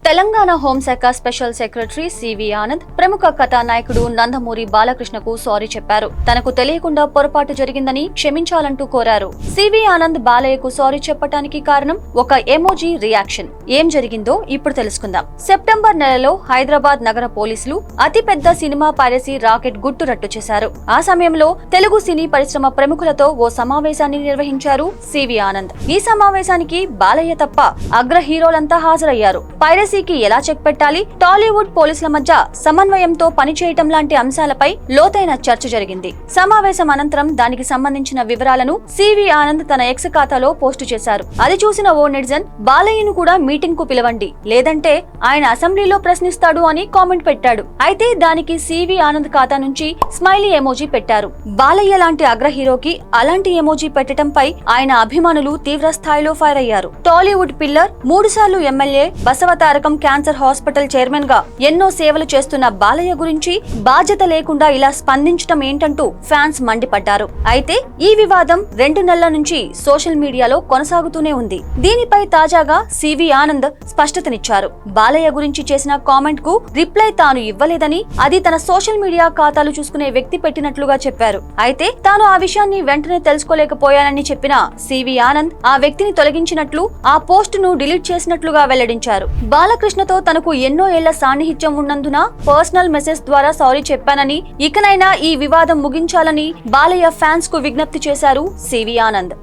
తెలంగాణ హోంశాఖ special secretary CV Anand ప్రముఖ కథానాయకుడు నందమూరి బాలకృష్ణకు సారీ చెప్పారు. తనకు తెలియకుండా పొరపాటు జరిగిందని క్షమించాలంటూ కోరారు. సివి ఆనంద్ బాలయ్యకు సారీ చెప్పడానికి కారణం ఒక ఎమోజీ రియాక్షన్. ఏం జరిగిందో ఇప్పుడు తెలుసుకుందాం. సెప్టెంబర్ నెలలో హైదరాబాద్ నగర పోలీసులు అతిపెద్ద సినిమా పైరసీ రాకెట్ గుట్టు రట్టు చేశారు. ఆ సమయంలో తెలుగు సినీ పరిశ్రమ ప్రముఖులతో ఓ సమావేశాన్ని నిర్వహించారు సివి ఆనంద్. ఈ సమావేశానికి బాలయ్య తప్ప అగ్ర హీరోలంతా హాజరయ్యారు. పైరసీకి ఎలా చెక్ పెట్టాలి, టాలీవుడ్ పోలీసుల మధ్య సమన్వయంతో పనిచేయటం లాంటి అంశాలపై లోతైన చర్చ జరిగింది. సమావేశం అనంతరం దానికి సంబంధించిన వివరాలను సివి ఆనంద్ తన ఎక్స్ ఖాతాలో పోస్టు చేశారు. అది చూసిన ఓ నెటిజన్ బాలయ్యను కూడా మీటింగ్ కు పిలవండి, లేదంటే ఆయన అసెంబ్లీలో ప్రశ్నిస్తాడు అని కామెంట్ పెట్టాడు. అయితే దానికి సివి ఆనంద్ ఖాతా నుంచి స్మైలీ ఎమోజీ పెట్టారు. బాలయ్య లాంటి అగ్ర హీరోకి అలాంటి ఎమోజీ పెట్టడంపై ఆయన అభిమానులు తీవ్ర స్థాయిలో ఫైర్ అయ్యారు. టాలీవుడ్ పిల్లర్, 3 సార్లు MLA, Basavatarakam cancer hospital chairman గా ఎన్నో సేవలు చేస్తున్న బాలయ్య గురించి బాధ్యత లేకుండా ఇలా స్పందించడం ఏంటంటూ ఫ్యాన్స్ మండిపడ్డారు. అయితే ఈ వివాదం 2 నెలల నుంచి సోషల్ మీడియాలో కొనసాగుతూనే ఉంది. దీనిపై తాజాగా సివి ఆనంద్ స్పష్టతనిచ్చారు. బాలయ్య గురించి చేసిన కామెంట్ కు రిప్లై తాను ఇవ్వలేదని, అది తన సోషల్ మీడియా ఖాతాలు చూసుకునే వ్యక్తి పెట్టినట్లుగా చెప్పారు. అయితే తాను ఆ విషయాన్ని వెంటనే తెలుసుకోలేకపోయానని చెప్పిన సివి ఆనంద్ ఆ వ్యక్తిని తొలగించినట్లు, ఆ పోస్ట్ ను డిలీట్ చేసినట్లుగా వెల్లడించారు. బాలకృష్ణతో తనకు ఎన్నో ఏళ్ల సాన్నిహిత్యం ఉన్నందున పర్సనల్ మెసేజ్ ద్వారా సారీ చెప్పానని, ఇకనైనా ఈ వివాదం ముగించాలని బాలయ్య ఫ్యాన్స్ కు విజ్ఞప్తి చేశారు సివి ఆనంద్.